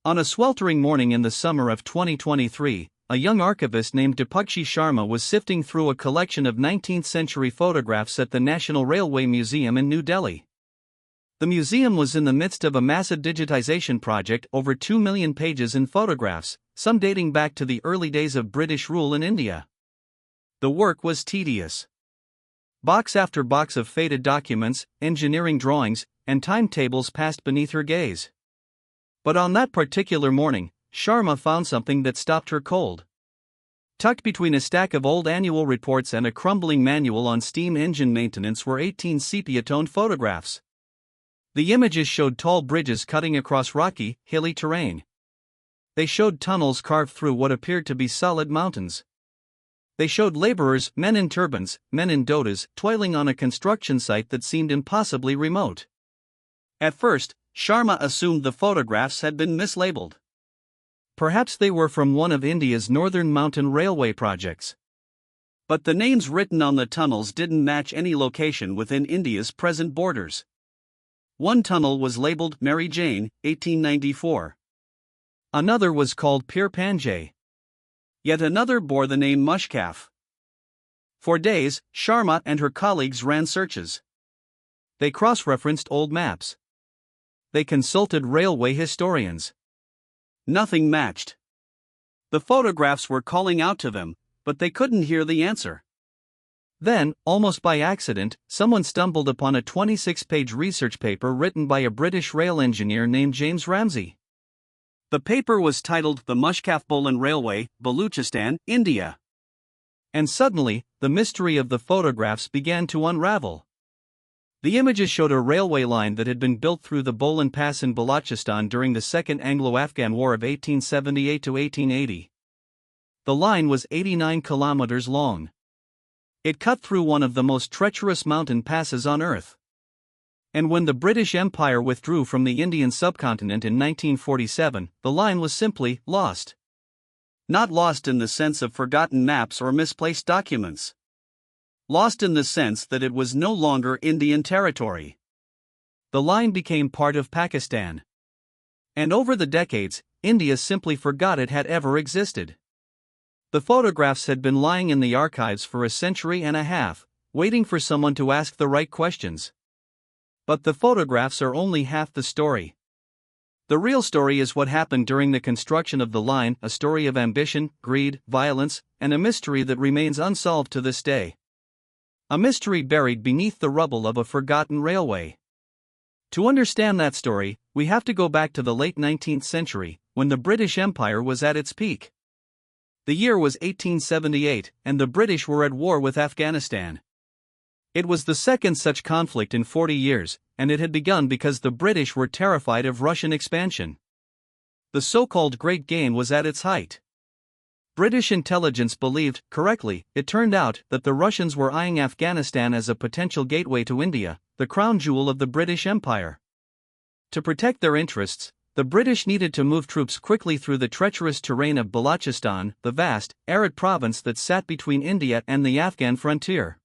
On a sweltering morning in the summer of 2023, a young archivist named Dipakshi Sharma was sifting through a collection of 19th-century photographs at the National Railway Museum in New Delhi. The museum was in the midst of a massive digitization project, over 2 million pages in photographs, some dating back to the early days of British rule in India. The work was tedious. Box after box of faded documents, engineering drawings, and timetables passed beneath her gaze. But on that particular morning, Sharma found something that stopped her cold. Tucked between a stack of old annual reports and a crumbling manual on steam engine maintenance were 18 sepia-toned photographs. The images showed tall bridges cutting across rocky, hilly terrain. They showed tunnels carved through what appeared to be solid mountains. They showed laborers, men in turbans, men in dhodas, toiling on a construction site that seemed impossibly remote. At first, Sharma assumed the photographs had been mislabeled. Perhaps they were from one of India's northern mountain railway projects. But the names written on the tunnels didn't match any location within India's present borders. One tunnel was labeled Mary Jane, 1894. Another was called Pir Panjay. Yet another bore the name Mushkaf. For days, Sharma and her colleagues ran searches. They cross-referenced old maps. They consulted railway historians. Nothing matched. The photographs were calling out to them, but they couldn't hear the answer. Then, almost by accident, someone stumbled upon a 26-page research paper written by a British rail engineer named James Ramsay. The paper was titled The Mushkaf Bolan Railway, Balochistan, India. And suddenly, the mystery of the photographs began to unravel. The images showed a railway line that had been built through the Bolan Pass in Balochistan during the Second Anglo-Afghan War of 1878 to 1880. The line was 89 kilometers long. It cut through one of the most treacherous mountain passes on Earth. And when the British Empire withdrew from the Indian subcontinent in 1947, the line was simply lost. Not lost in the sense of forgotten maps or misplaced documents. Lost in the sense that it was no longer Indian territory. The line became part of Pakistan. And over the decades, India simply forgot it had ever existed. The photographs had been lying in the archives for a century and a half, waiting for someone to ask the right questions. But the photographs are only half the story. The real story is what happened during the construction of the line, a story of ambition, greed, violence, and a mystery that remains unsolved to this day. A mystery buried beneath the rubble of a forgotten railway. To understand that story, we have to go back to the late 19th century, when the British Empire was at its peak. The year was 1878, and the British were at war with Afghanistan. It was the second such conflict in 40 years, and it had begun because the British were terrified of Russian expansion. The so-called Great Game was at its height. British intelligence believed, correctly, it turned out, that the Russians were eyeing Afghanistan as a potential gateway to India, the crown jewel of the British Empire. To protect their interests, the British needed to move troops quickly through the treacherous terrain of Balochistan, the vast, arid province that sat between India and the Afghan frontier.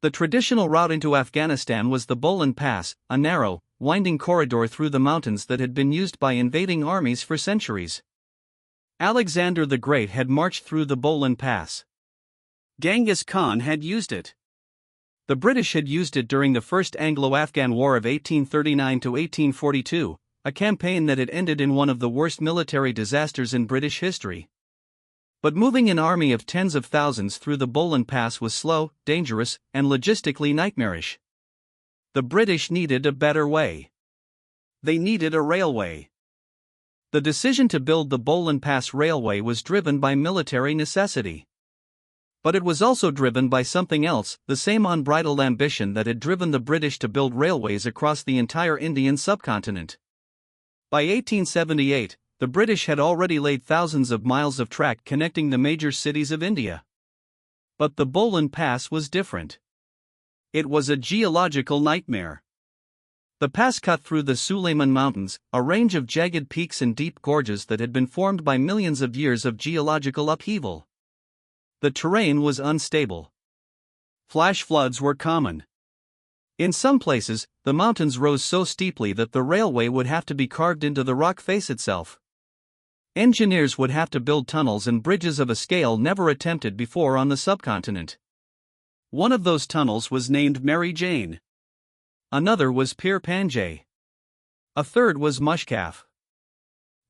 The traditional route into Afghanistan was the Bolan Pass, a narrow, winding corridor through the mountains that had been used by invading armies for centuries. Alexander the Great had marched through the Bolan Pass. Genghis Khan had used it. The British had used it during the First Anglo-Afghan War of 1839 to 1842, a campaign that had ended in one of the worst military disasters in British history. But moving an army of tens of thousands through the Bolan Pass was slow, dangerous, and logistically nightmarish. The British needed a better way. They needed a railway. The decision to build the Bolan Pass Railway was driven by military necessity. But it was also driven by something else, the same unbridled ambition that had driven the British to build railways across the entire Indian subcontinent. By 1878, the British had already laid thousands of miles of track connecting the major cities of India. But the Bolan Pass was different. It was a geological nightmare. The pass cut through the Sulayman Mountains, a range of jagged peaks and deep gorges that had been formed by millions of years of geological upheaval. The terrain was unstable. Flash floods were common. In some places, the mountains rose so steeply that the railway would have to be carved into the rock face itself. Engineers would have to build tunnels and bridges of a scale never attempted before on the subcontinent. One of those tunnels was named Mary Jane. Another was Pir Panjay. A third was Mushkaf.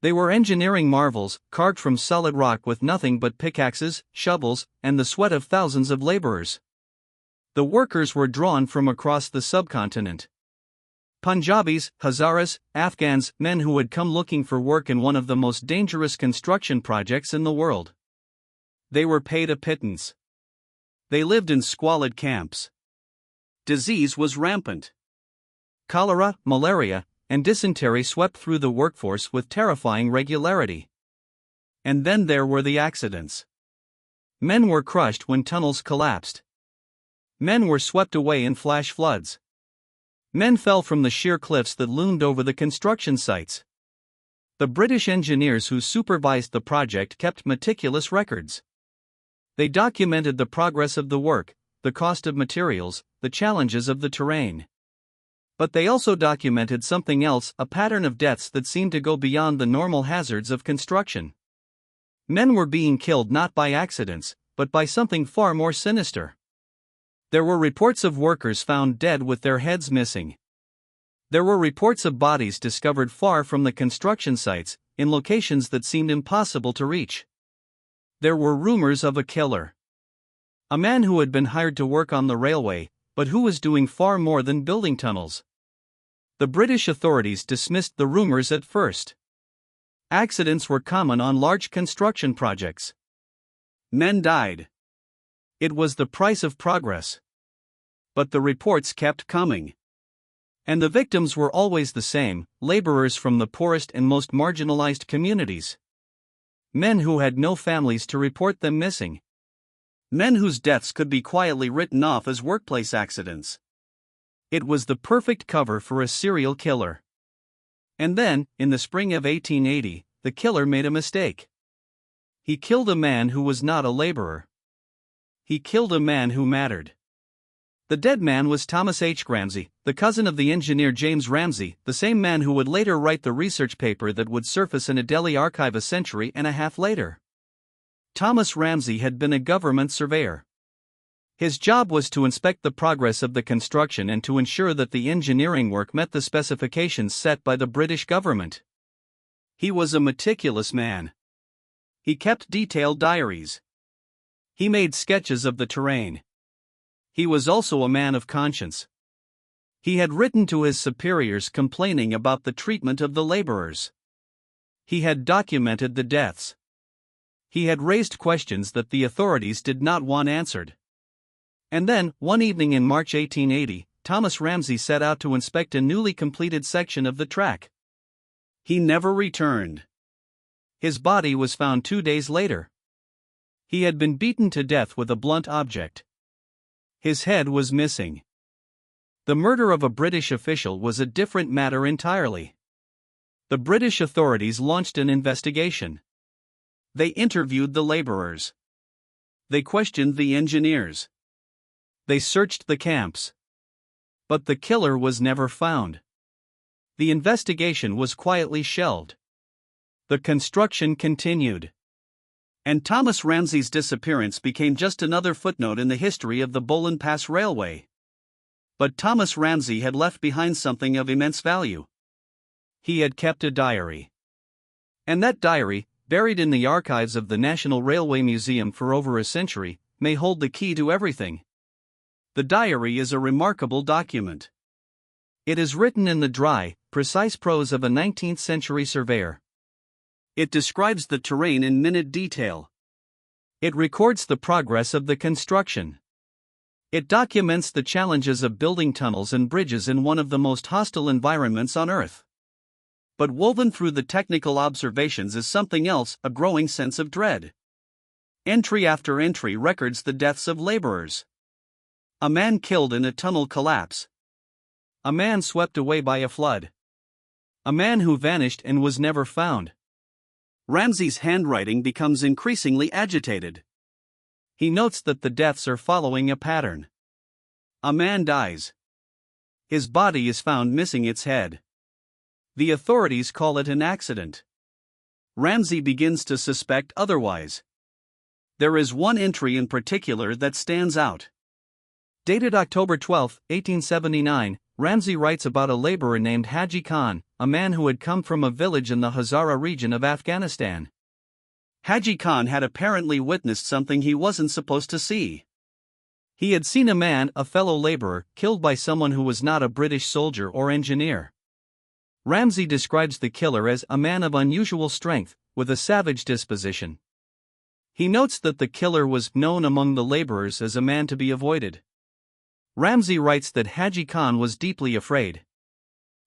They were engineering marvels, carved from solid rock with nothing but pickaxes, shovels, and the sweat of thousands of laborers. The workers were drawn from across the subcontinent. Punjabis, Hazaras, Afghans, men who had come looking for work in one of the most dangerous construction projects in the world. They were paid a pittance. They lived in squalid camps. Disease was rampant. Cholera, malaria, and dysentery swept through the workforce with terrifying regularity. And then there were the accidents. Men were crushed when tunnels collapsed. Men were swept away in flash floods. Men fell from the sheer cliffs that loomed over the construction sites. The British engineers who supervised the project kept meticulous records. They documented the progress of the work, the cost of materials, the challenges of the terrain. But they also documented something else, a pattern of deaths that seemed to go beyond the normal hazards of construction. Men were being killed not by accidents, but by something far more sinister. There were reports of workers found dead with their heads missing. There were reports of bodies discovered far from the construction sites, in locations that seemed impossible to reach. There were rumors of a killer. A man who had been hired to work on the railway, but who was doing far more than building tunnels. The British authorities dismissed the rumors at first. Accidents were common on large construction projects. Men died. It was the price of progress. But the reports kept coming. And the victims were always the same, laborers from the poorest and most marginalized communities. Men who had no families to report them missing. Men whose deaths could be quietly written off as workplace accidents. It was the perfect cover for a serial killer. And then, in the spring of 1880, the killer made a mistake. He killed a man who was not a laborer. He killed a man who mattered. The dead man was Thomas H. Ramsay, the cousin of the engineer James Ramsay, the same man who would later write the research paper that would surface in a Delhi archive a century and a half later. Thomas Ramsay had been a government surveyor. His job was to inspect the progress of the construction and to ensure that the engineering work met the specifications set by the British government. He was a meticulous man. He kept detailed diaries. He made sketches of the terrain. He was also a man of conscience. He had written to his superiors complaining about the treatment of the laborers. He had documented the deaths. He had raised questions that the authorities did not want answered. And then, one evening in March 1880, Thomas Ramsay set out to inspect a newly completed section of the track. He never returned. His body was found 2 days later. He had been beaten to death with a blunt object. His head was missing. The murder of a British official was a different matter entirely. The British authorities launched an investigation. They interviewed the laborers. They questioned the engineers. They searched the camps. But the killer was never found. The investigation was quietly shelved. The construction continued. And Thomas Ramsay's disappearance became just another footnote in the history of the Bolan Pass Railway. But Thomas Ramsay had left behind something of immense value. He had kept a diary. And that diary, buried in the archives of the National Railway Museum for over a century, may hold the key to everything. The diary is a remarkable document. It is written in the dry, precise prose of a 19th-century surveyor. It describes the terrain in minute detail. It records the progress of the construction. It documents the challenges of building tunnels and bridges in one of the most hostile environments on Earth. But woven through the technical observations is something else, a growing sense of dread. Entry after entry records the deaths of laborers. A man killed in a tunnel collapse. A man swept away by a flood. A man who vanished and was never found. Ramsay's handwriting becomes increasingly agitated. He notes that the deaths are following a pattern. A man dies. His body is found missing its head. The authorities call it an accident. Ramsay begins to suspect otherwise. There is one entry in particular that stands out. Dated October 12, 1879, Ramsay writes about a laborer named Haji Khan, a man who had come from a village in the Hazara region of Afghanistan. Haji Khan had apparently witnessed something he wasn't supposed to see. He had seen a fellow laborer, killed by someone who was not a British soldier or engineer. Ramsay describes the killer as a man of unusual strength, with a savage disposition. He notes that the killer was known among the laborers as a man to be avoided. Ramsay writes that Haji Khan was deeply afraid.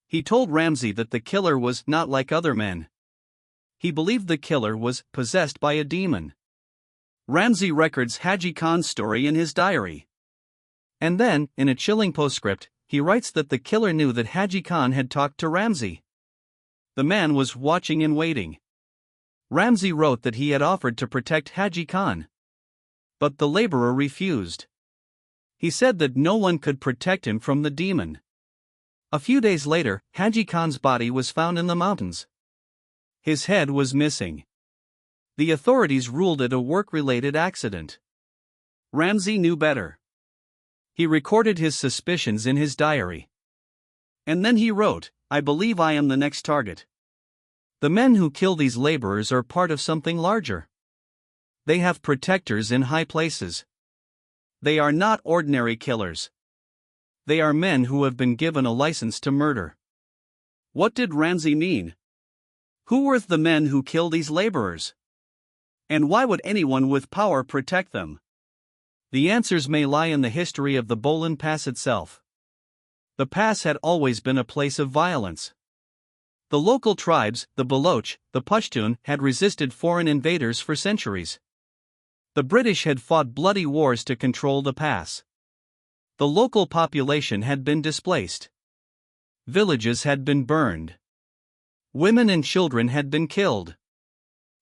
He told Ramsay that the killer was not like other men. He believed the killer was possessed by a demon. Ramsay records Haji Khan's story in his diary. And then, in a chilling postscript, he writes that the killer knew that Haji Khan had talked to Ramsay. The man was watching and waiting. Ramsay wrote that he had offered to protect Haji Khan. But the laborer refused. He said that no one could protect him from the demon. A few days later, Haji Khan's body was found in the mountains. His head was missing. The authorities ruled it a work-related accident. Ramsay knew better. He recorded his suspicions in his diary. And then he wrote, "I believe I am the next target." The men who kill these laborers are part of something larger. They have protectors in high places. They are not ordinary killers. They are men who have been given a license to murder. What did Ramsay mean? Who were the men who kill these laborers? And why would anyone with power protect them? The answers may lie in the history of the Bolan Pass itself. The pass had always been a place of violence. The local tribes, the Baloch, the Pashtun, had resisted foreign invaders for centuries. The British had fought bloody wars to control the pass. The local population had been displaced. Villages had been burned. Women and children had been killed.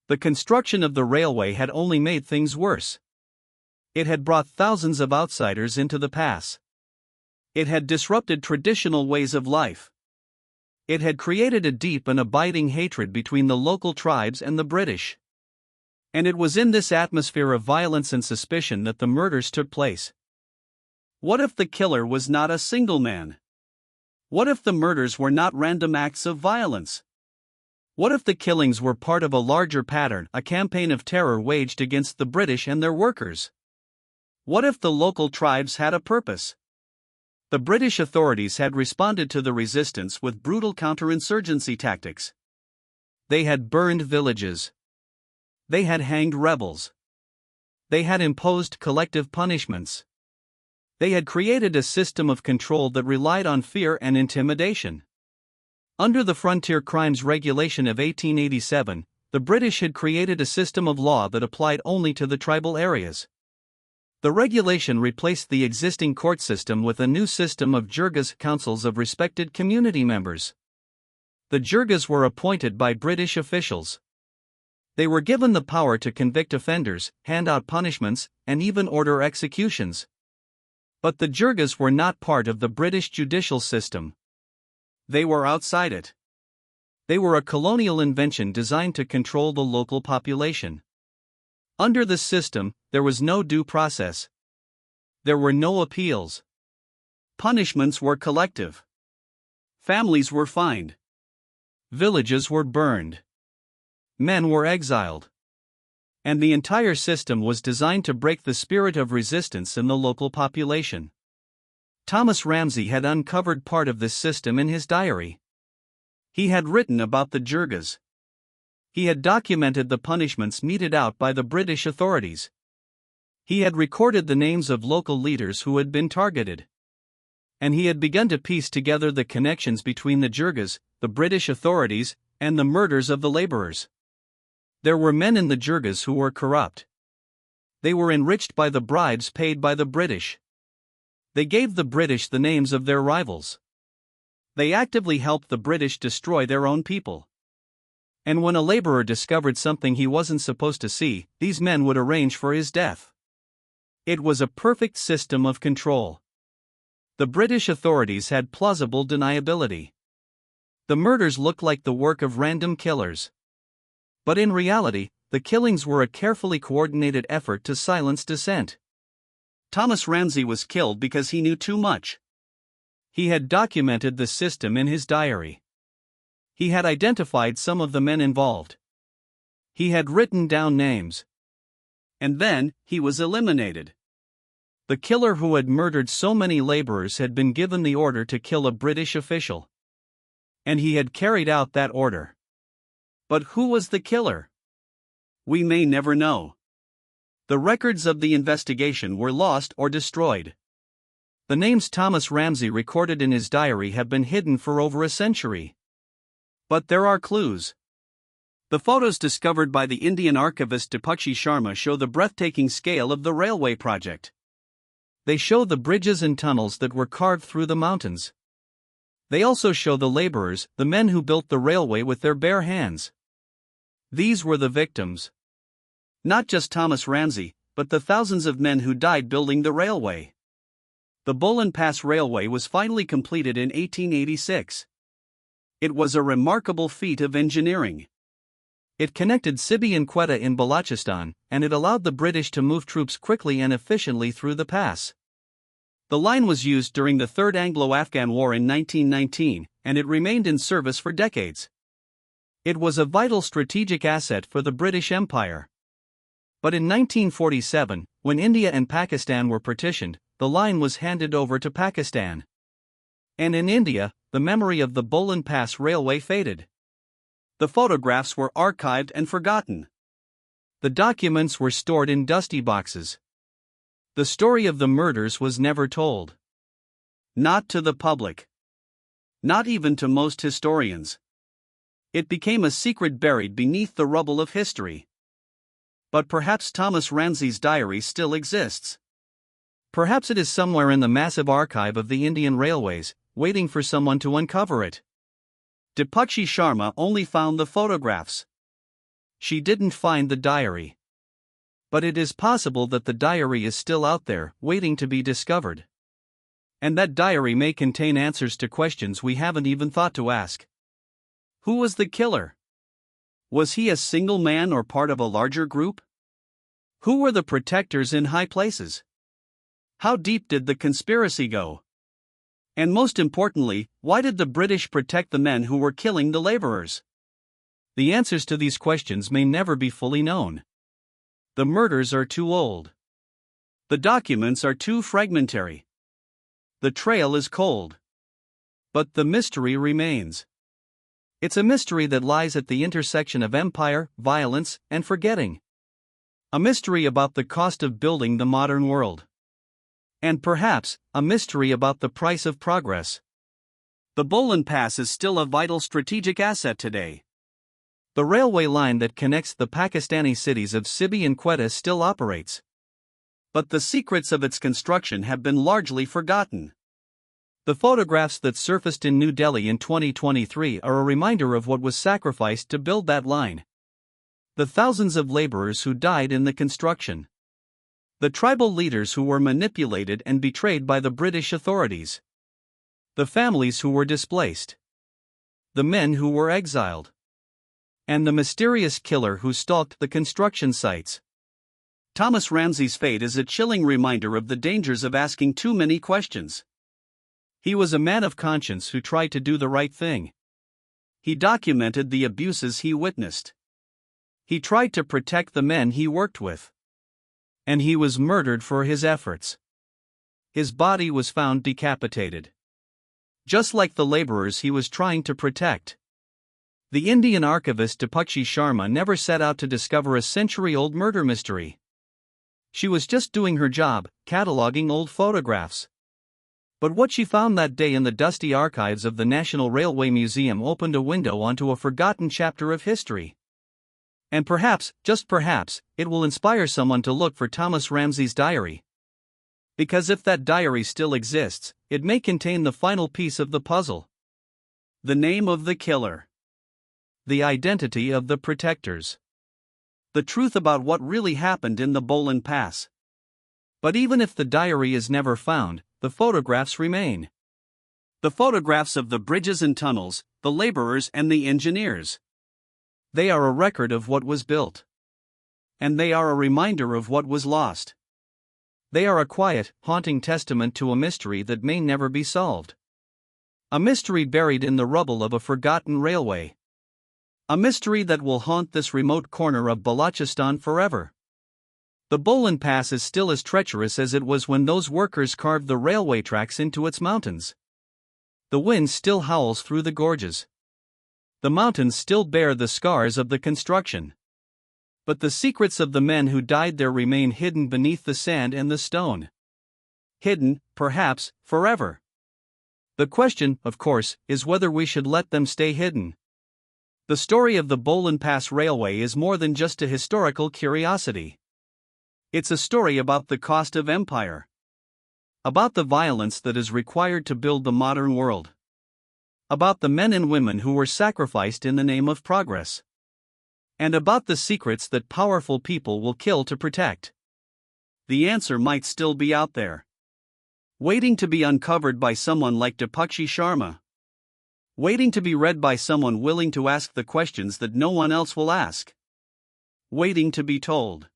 The construction of the railway had only made things worse. It had brought thousands of outsiders into the pass. It had disrupted traditional ways of life. It had created a deep and abiding hatred between the local tribes and the British. And it was in this atmosphere of violence and suspicion that the murders took place. What if the killer was not a single man? What if the murders were not random acts of violence? What if the killings were part of a larger pattern, a campaign of terror waged against the British and their workers? What if the local tribes had a purpose? The British authorities had responded to the resistance with brutal counterinsurgency tactics. They had burned villages. They had hanged rebels. They had imposed collective punishments. They had created a system of control that relied on fear and intimidation. Under the Frontier Crimes Regulation of 1887, the British had created a system of law that applied only to the tribal areas. The regulation replaced the existing court system with a new system of jirgas, councils of respected community members. The jirgas were appointed by British officials. They were given the power to convict offenders, hand out punishments, and even order executions. But the jirgas were not part of the British judicial system. They were outside it. They were a colonial invention designed to control the local population. Under the system, there was no due process. There were no appeals. Punishments were collective. Families were fined. Villages were burned. Men were exiled. And the entire system was designed to break the spirit of resistance in the local population. Thomas Ramsay had uncovered part of this system in his diary. He had written about the jirgas. He had documented the punishments meted out by the British authorities. He had recorded the names of local leaders who had been targeted. And he had begun to piece together the connections between the jirgas, the British authorities, and the murders of the laborers. There were men in the jirgas who were corrupt. They were enriched by the bribes paid by the British. They gave the British the names of their rivals. They actively helped the British destroy their own people. And when a laborer discovered something he wasn't supposed to see, these men would arrange for his death. It was a perfect system of control. The British authorities had plausible deniability. The murders looked like the work of random killers. But in reality, the killings were a carefully coordinated effort to silence dissent. Thomas Ramsay was killed because he knew too much. He had documented the system in his diary. He had identified some of the men involved. He had written down names. And then, he was eliminated. The killer who had murdered so many laborers had been given the order to kill a British official. And he had carried out that order. But who was the killer? We may never know. The records of the investigation were lost or destroyed. The names Thomas Ramsay recorded in his diary have been hidden for over a century. But there are clues. The photos discovered by the Indian archivist Dipakshi Sharma show the breathtaking scale of the railway project. They show the bridges and tunnels that were carved through the mountains. They also show the laborers, the men who built the railway with their bare hands. These were the victims. Not just Thomas Ramsay, but the thousands of men who died building the railway. The Bolan Pass Railway was finally completed in 1886. It was a remarkable feat of engineering. It connected Sibi and Quetta in Balochistan, and it allowed the British to move troops quickly and efficiently through the pass. The line was used during the Third Anglo-Afghan War in 1919, and it remained in service for decades. It was a vital strategic asset for the British Empire. But in 1947, when India and Pakistan were partitioned, the line was handed over to Pakistan. And in India, the memory of the Bolan Pass Railway faded. The photographs were archived and forgotten. The documents were stored in dusty boxes. The story of the murders was never told. Not to the public. Not even to most historians. It became a secret buried beneath the rubble of history. But perhaps Thomas Ramsay's diary still exists. Perhaps it is somewhere in the massive archive of the Indian Railways, waiting for someone to uncover it. Dipakshi Sharma only found the photographs. She didn't find the diary. But it is possible that the diary is still out there, waiting to be discovered. And that diary may contain answers to questions we haven't even thought to ask. Who was the killer? Was he a single man or part of a larger group? Who were the protectors in high places? How deep did the conspiracy go? And most importantly, why did the British protect the men who were killing the laborers? The answers to these questions may never be fully known. The murders are too old. The documents are too fragmentary. The trail is cold. But the mystery remains. It's a mystery that lies at the intersection of empire, violence, and forgetting. A mystery about the cost of building the modern world. And perhaps, a mystery about the price of progress. The Bolan Pass is still a vital strategic asset today. The railway line that connects the Pakistani cities of Sibi and Quetta still operates. But the secrets of its construction have been largely forgotten. The photographs that surfaced in New Delhi in 2023 are a reminder of what was sacrificed to build that line. The thousands of laborers who died in the construction. The tribal leaders who were manipulated and betrayed by the British authorities. The families who were displaced. The men who were exiled. And the mysterious killer who stalked the construction sites. Thomas Ramsay's fate is a chilling reminder of the dangers of asking too many questions. He was a man of conscience who tried to do the right thing. He documented the abuses he witnessed. He tried to protect the men he worked with. And he was murdered for his efforts. His body was found decapitated. Just like the laborers he was trying to protect. The Indian archivist Dipakshi Sharma never set out to discover a century-old murder mystery. She was just doing her job, cataloging old photographs. But what she found that day in the dusty archives of the National Railway Museum opened a window onto a forgotten chapter of history. And perhaps, just perhaps, it will inspire someone to look for Thomas Ramsay's diary. Because if that diary still exists, it may contain the final piece of the puzzle. The name of the killer. The identity of the protectors. The truth about what really happened in the Bolan Pass. But even if the diary is never found, the photographs remain. The photographs of the bridges and tunnels, the laborers and the engineers. They are a record of what was built. And they are a reminder of what was lost. They are a quiet, haunting testament to a mystery that may never be solved. A mystery buried in the rubble of a forgotten railway. A mystery that will haunt this remote corner of Balochistan forever. The Bolan Pass is still as treacherous as it was when those workers carved the railway tracks into its mountains. The wind still howls through the gorges. The mountains still bear the scars of the construction. But the secrets of the men who died there remain hidden beneath the sand and the stone. Hidden, perhaps, forever. The question, of course, is whether we should let them stay hidden. The story of the Bolan Pass Railway is more than just a historical curiosity. It's a story about the cost of empire. About the violence that is required to build the modern world. About the men and women who were sacrificed in the name of progress. And about the secrets that powerful people will kill to protect. The answer might still be out there, waiting to be uncovered by someone like Dipakshi Sharma. Waiting to be read by someone willing to ask the questions that no one else will ask. Waiting to be told.